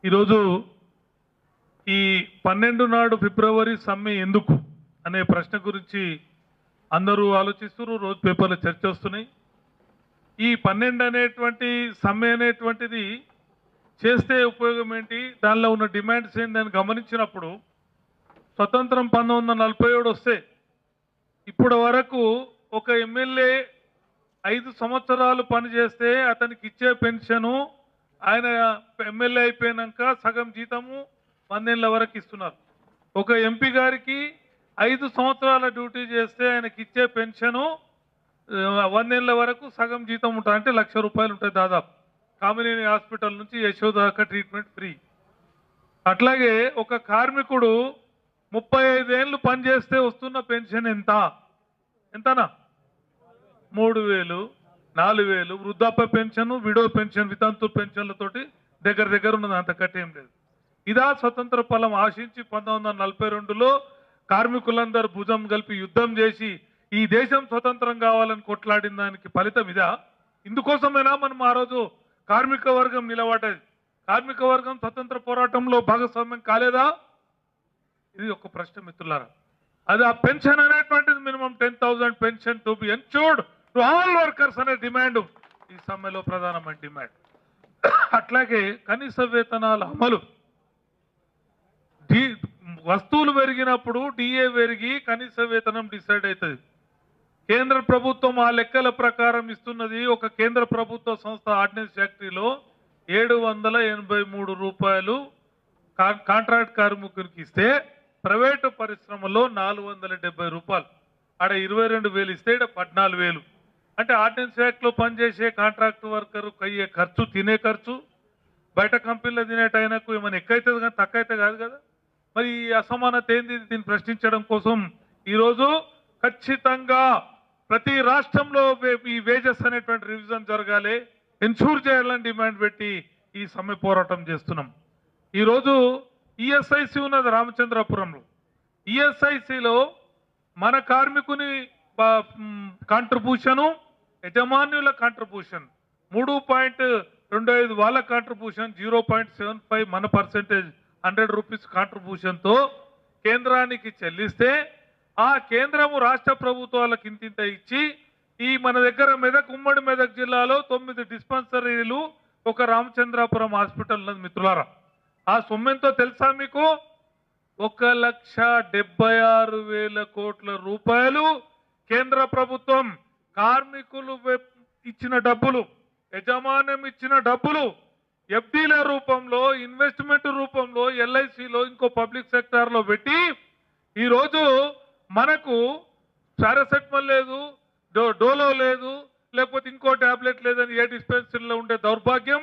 ఈరోజు ఈ 12 నాడు ఫిబ్రవరి సమ్మె ఎందుకు అనే ప్రశ్న గురించి అందరూ ఆలోచిస్తున్నారు. రోజు పేపర్లో చర్చ వస్తున్నాయి. ఈ 12 అనేటువంటి సమ్మె అనేటువంటిది చేస్తే ఉపయోగం ఏంటి, దానిలో ఉన్న డిమాండ్స్ ఏంటని గమనించినప్పుడు స్వతంత్రం 1947 వస్తే ఇప్పటి వరకు ఒక ఎమ్మెల్యే 5 సంవత్సరాలు పనిచేస్తే అతనికి ఇచ్చే పెన్షను ఆయన ఎమ్మెల్యే అయిపోయినాక సగం జీతము 100 ఏళ్ల వరకు ఇస్తున్నారు. ఒక ఎంపీ గారికి 5 సంవత్సరాల డ్యూటీ చేస్తే ఆయనకి ఇచ్చే పెన్షను 100 ఏళ్ల వరకు సగం జీతం ఉంటుంది. అంటే ₹1,00,000 ఉంటుంది దాదాపు. కామినేని హాస్పిటల్ నుంచి యశోద దాకా ట్రీట్మెంట్ ఫ్రీ. అట్లాగే ఒక కార్మికుడు 35 ఏళ్ళు పనిచేస్తే వస్తున్న పెన్షన్ ఎంతనా? 3,000, 4,000. వృద్ధాప్య పెన్షన్, విడో పెన్షన్, వితంతు పెన్షన్లతోటి దగ్గర ఉన్నది, అంత కట్టేం లేదు. ఇదా స్వతంత్ర ఫలం ఆశించి 1942లో కార్మికులందరూ భుజం కలిపి యుద్ధం చేసి ఈ దేశం స్వతంత్రం కావాలని కొట్లాడిన దానికి ఫలితం ఇదా? ఇందుకోసమైనా మనం ఆ రోజు కార్మిక వర్గం నిలబడ్డది. కార్మిక వర్గం స్వతంత్ర పోరాటంలో భాగస్వామ్యం కాలేదా? ఇది ఒక ప్రశ్న మిత్రులారా. అది ఆ పెన్షన్ అనేటువంటిది minimum 10,000 pension to be ensured to all workers అనే డిమాండ్ ఈ సమ్మెలో ప్రధానమైన డిమాండ్. అట్లాగే కనీస వేతనాల అమలు. వస్తువులు పెరిగినప్పుడు డిఏ పెరిగి కనీస వేతనం డిసైడ్ అవుతుంది. కేంద్ర ప్రభుత్వం ఆ లెక్కల ప్రకారం ఇస్తున్నది. ఒక కేంద్ర ప్రభుత్వ సంస్థ ఆర్డినెన్స్ ఫ్యాక్టరీలో ₹783 కాంట్రాక్ట్ కార్మికునికి ఇస్తే ప్రైవేటు పరిశ్రమలో ₹470. ఆడ 22,000 ఇస్తే ఇక్కడ 14,000. అంటే ఆర్డినెన్స్ ఫ్యాక్టరీలో పనిచేసే కాంట్రాక్ట్ వర్కర్ అయ్యే ఖర్చు, తినే ఖర్చు బయట కంపెనీలో తినేటైనకు ఏమైనా ఎక్కువైతుంది కానీ తక్కువ అయితే కాదు కదా. మరి ఈ అసమానత ఏంది? దీన్ని ప్రశ్నించడం కోసం ఈరోజు ఖచ్చితంగా ప్రతి రాష్ట్రంలో ఈ వేజెస్ అనేటువంటి రివిజన్ జరగాలి, ఎన్షూర్ చేయాలని డిమాండ్ పెట్టి ఈ సమ్మె పోరాటం చేస్తున్నాం. ఈరోజు ఈఎస్ఐసి ఉన్నది రామచంద్రపురంలో. ఈఎస్ఐసిలో మన కార్మికుని కాంట్రిబ్యూషను, యజమాన్యుల కాంట్రిబ్యూషన్ 3.25 వాళ్ళ కాంట్రిబ్యూషన్, 0.75 మన పర్సెంటేజ్ ₹100 కాంట్రిబ్యూషన్తో కేంద్రానికి చెల్లిస్తే ఆ కేంద్రము రాష్ట్ర ప్రభుత్వాలకు ఇంతింత ఇచ్చి ఈ మన దగ్గర ఉమ్మడి మెదక్ జిల్లాలో 9 డిస్పెన్సరీలు, ఒక రామచంద్రాపురం హాస్పిటల్ ఉన్నది మిత్రులారా. ఆ సొమ్మెంతో తెలుసా మీకు? ₹1,76,000 కేంద్ర ప్రభుత్వం కార్మికులు ఇచ్చిన డబ్బులు, యజమాన్యం ఇచ్చిన డబ్బులు ఎఫ్డీల రూపంలో, ఇన్వెస్ట్మెంట్ రూపంలో, ఎల్ఐసిలో, ఇంకో పబ్లిక్ సెక్టార్లో పెట్టి ఈరోజు మనకు పారాసెటమాల్ లేదు, డోలో లేదు, లేకపోతే ఇంకో టాబ్లెట్ లేదని ఏ డిస్పెన్సరీలో ఉండే దౌర్భాగ్యం,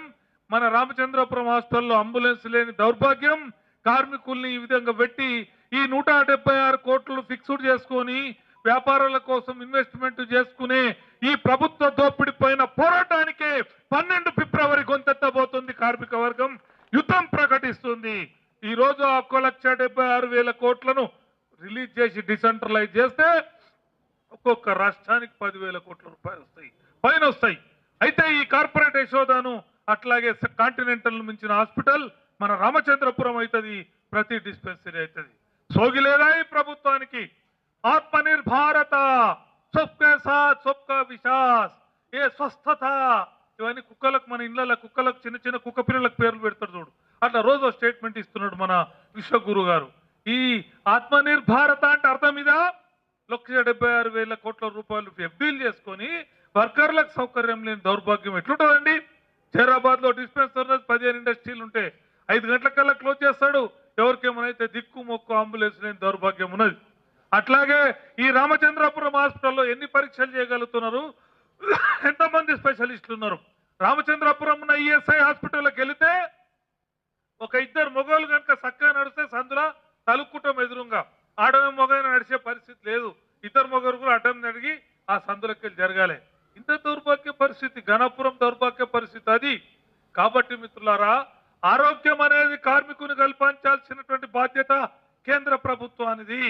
మన రామచంద్రపురం హాస్పిటల్లో అంబులెన్స్ లేని దౌర్భాగ్యం, కార్మికుల్ని ఈ విధంగా పెట్టి ఈ 176 కోట్లు ఫిక్స్డ్ చేసుకొని వ్యాపారాల కోసం ఇన్వెస్ట్మెంట్ చేసుకునే ఈ ప్రభుత్వ దోపిడి పైన పోరాటానికే 12 ఫిబ్రవరి గొంతెత్తబోతుంది. కార్మిక వర్గం యుద్ధం ప్రకటిస్తుంది. ఈ రోజు 1,76,000 కోట్లను రిలీజ్ చేసి డిసెంట్రలైజ్ చేస్తే ఒక్కొక్క రాష్ట్రానికి 10,000 కోట్ల రూపాయలు పైన వస్తాయి. అయితే ఈ కార్పొరేట్ యశోదాను అట్లాగే కాంటినెంటల్ మించిన హాస్పిటల్ మన రామచంద్రపురం అవుతుంది, ప్రతి డిస్పెన్సరీ అవుతుంది. సోగిలేదా ఈ ప్రభుత్వానికి? ఆత్మనిర్భారత, సబ్కా సాత్ సబ్కా విశ్వాస్, ఏ స్వస్థత, ఇవన్నీ కుక్కలకు, మన ఇళ్ళ కుక్కలకు, చిన్న చిన్న కుక్క పిల్లలకు పేర్లు పెడతారు చూడు, అట్లా రోజు స్టేట్మెంట్ ఇస్తున్నాడు మన విశ్వగురు గారు. ఈ ఆత్మనిర్భారత అంటే అర్థం ఇదా? ₹1,76,000 కోట్ల ఎఫ్డీలు చేసుకొని వర్కర్లకు సౌకర్యం లేని దౌర్భాగ్యం ఎట్లుంటుందండి? హైదరాబాద్ లో డిస్పెన్సర్ 15 ఇండస్ట్రీలు ఉంటే 5 గంటలకల్లా క్లోజ్ చేస్తాడు. ఎవరికేమైతే దిక్కు మొక్కు అంబులెన్స్ లేని దౌర్భాగ్యం ఉన్నది. అట్లాగే ఈ రామచంద్రపురం హాస్పిటల్లో ఎన్ని పరీక్షలు చేయగలుగుతున్నారు? ఎంతమంది స్పెషలిస్టులు ఉన్నారు? రామచంద్రపురం ఉన్న ఈఎస్ఐ హాస్పిటల్కి వెళితే ఒక 2 మొగోళ్ళు కనుక చక్కగా నడిస్తే సందులో తలుక్కుటం ఎదురుగా, ఆడమే మొగైన నడిచే పరిస్థితి లేదు. 2 మొగరు కూడా అడ్డం నడిగి ఆ సందులకి జరగాలి. ఇంత దౌర్భాగ్య పరిస్థితి, ఘనపురం దౌర్భాగ్య పరిస్థితి అది. కాబట్టి మిత్రులారా, ఆరోగ్యం అనేది కార్మికుని కల్పించాల్సినటువంటి బాధ్యత కేంద్ర ప్రభుత్వానిది.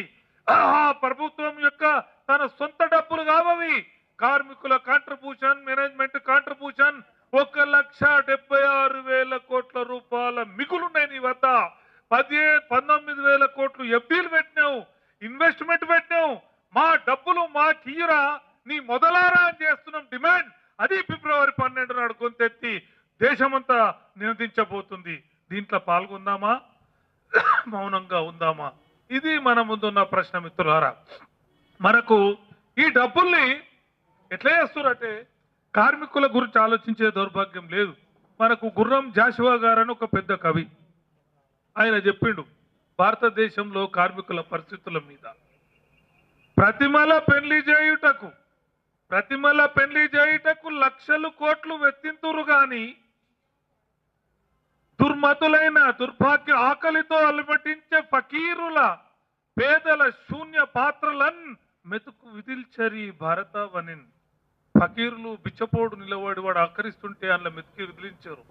ఆ ప్రభుత్వం యొక్క తన సొంత డబ్బులు కావవి. కార్మికుల కాంట్రిబ్యూషన్, మేనేజ్మెంట్ కాంట్రిబ్యూషన్ 1,76,000 కోట్ల రూపాయల మిగులున్నాయి నీ వద్ద. 19,000 కోట్లు ఎఫ్డీలు పెట్టినావు, ఇన్వెస్ట్మెంట్ పెట్టినావు. మా డబ్బులు మా కీరా, నీ మొదలారా అని చేస్తున్నాం డిమాండ్. అది ఫిబ్రవరి 12 నాడు గొంతెత్తి దేశమంతా నినదించబోతుంది. దీంట్లో పాల్గొందామా, మౌనంగా ఉందామా? ఇది మన ముందున్న ప్రశ్న మిత్రులారా. మనకు ఈ డబ్బుల్ని ఎట్లా చేస్తున్నారంటే కార్మికుల గురించి ఆలోచించే దౌర్భాగ్యం లేదు. మనకు గుర్రం జాషువా గారని ఒక పెద్ద కవి, ఆయన చెప్పిండు భారతదేశంలో కార్మికుల పరిస్థితుల మీద. ప్రతిమల పెళ్లి చేయుటకు లక్షలు కోట్లు వెచ్చింతురు గాని దుర్మతులైన దుర్భాగ్య ఆకలితో అలమటించే ఫకీరుల పేదల శూన్య పాత్రలన్ మెతుకు విదిల్చరి భారతవనిన్. ఫకీరులు బిచ్చపోడు నిలబడి వాడు ఆకరిస్తుంటే అందులో మెతుకు విదిలించారు.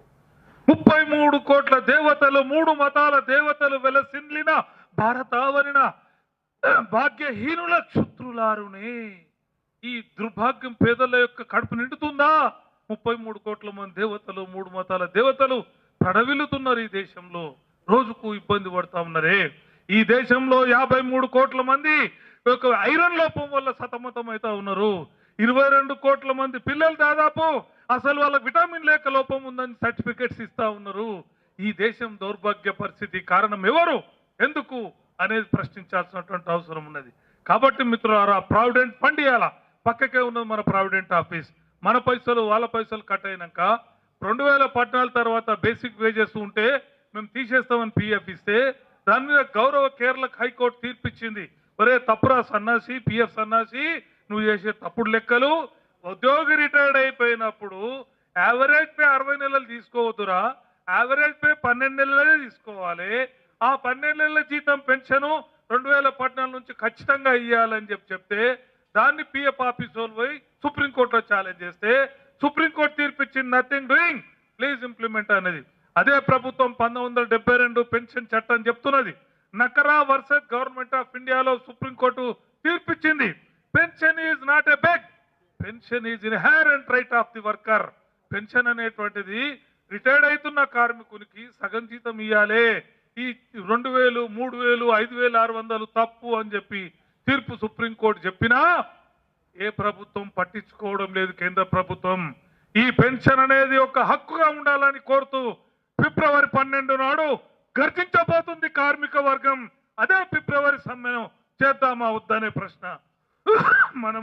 33 కోట్ల దేవతలు, 3 మతాల దేవతలు వెలసిల్లిన భారతావనిన భాగ్యహీనుల క్షుత్రులారునే. ఈ దుర్భాగ్యం పేదల యొక్క కడుపు నిండుతుందా? 33 కోట్ల మంది దేవతలు, 3 మతాల దేవతలు ప్రడవిల్లుతున్నారు ఈ దేశంలో. రోజుకు ఇబ్బంది పడతా ఉన్నారే. ఈ దేశంలో 53 కోట్ల మంది ఒక ఐరన్ లోపం వల్ల సతమతం అవుతా ఉన్నారు. 22 కోట్ల మంది పిల్లలు దాదాపు అసలు వాళ్ళ విటమిన్ లేక లోపం ఉందని సర్టిఫికెట్స్ ఇస్తా ఉన్నారు. ఈ దేశం దౌర్భాగ్య పరిస్థితి కారణం ఎవరు, ఎందుకు అనేది ప్రశ్నించాల్సినటువంటి అవసరం ఉన్నది. కాబట్టి మిత్రులారా, ప్రావిడెంట్ ఫండ్ ఇవ్వాలా, పక్కకే ఉన్నది మన ప్రావిడెంట్ ఆఫీస్. మన పైసలు వాళ్ళ పైసలు కట్ అయినాక 2014 తర్వాత బేసిక్ వేజెస్ ఉంటే మేము తీసేస్తామని పిఎఫ్ ఇస్తే దాని మీద గౌరవ కేరళ హైకోర్టు తీర్పిచ్చింది. ఒరే తప్పురా సన్నాసి, పిఎఫ్ సన్నాసి, నువ్వు చేసే తప్పుడు లెక్కలు. ఉద్యోగి రిటైర్డ్ అయిపోయినప్పుడు యావరేజ్ పే 60 నెలలు తీసుకోవద్దురా, యావరేజ్ పే 12 నెలలే తీసుకోవాలి. ఆ 12 నెలల జీతం పెన్షన్ 2014 నుంచి ఖచ్చితంగా ఇవ్వాలని చెప్తే దాన్ని పిఎఫ్ ఆఫీస్ వాళ్ళు పోయి సుప్రీంకోర్టులో ఛాలెంజ్ చేస్తే సుప్రీంకోర్టు తీర్పిచ్చింది నథింగ్ డూయింగ్, ప్లీజ్ ఇంప్లిమెంట్ అనేది. అదే ప్రభుత్వం 1972 పెన్షన్ చట్టం చెప్తున్నది. నకరా వర్సెస్ గవర్నమెంట్ ఆఫ్ ఇండియాలో సుప్రీంకోర్టు తీర్పిచ్చింది. Pension is not a beg, pension is inherent right of the worker. Pension అనేటువంటిది రిటైర్డ్ అవుతున్న కార్మికునికి సగం జీతం ఇవ్వాలి. ఈ 2,000, 3,000, 5,600 తప్పు అని చెప్పి తీర్పు సుప్రీంకోర్టు చెప్పినా ఏ ప్రభుత్వం పట్టించుకోవడం లేదు. కేంద్ర ప్రభుత్వం ఈ పెన్షన్ అనేది ఒక హక్కుగా ఉండాలని కోరుతూ ఫిబ్రవరి 12 నాడు గర్జించబోతుంది కార్మిక వర్గం. అదే ఫిబ్రవరి సమ్మెను చేద్దామా వద్దనే ప్రశ్న మనం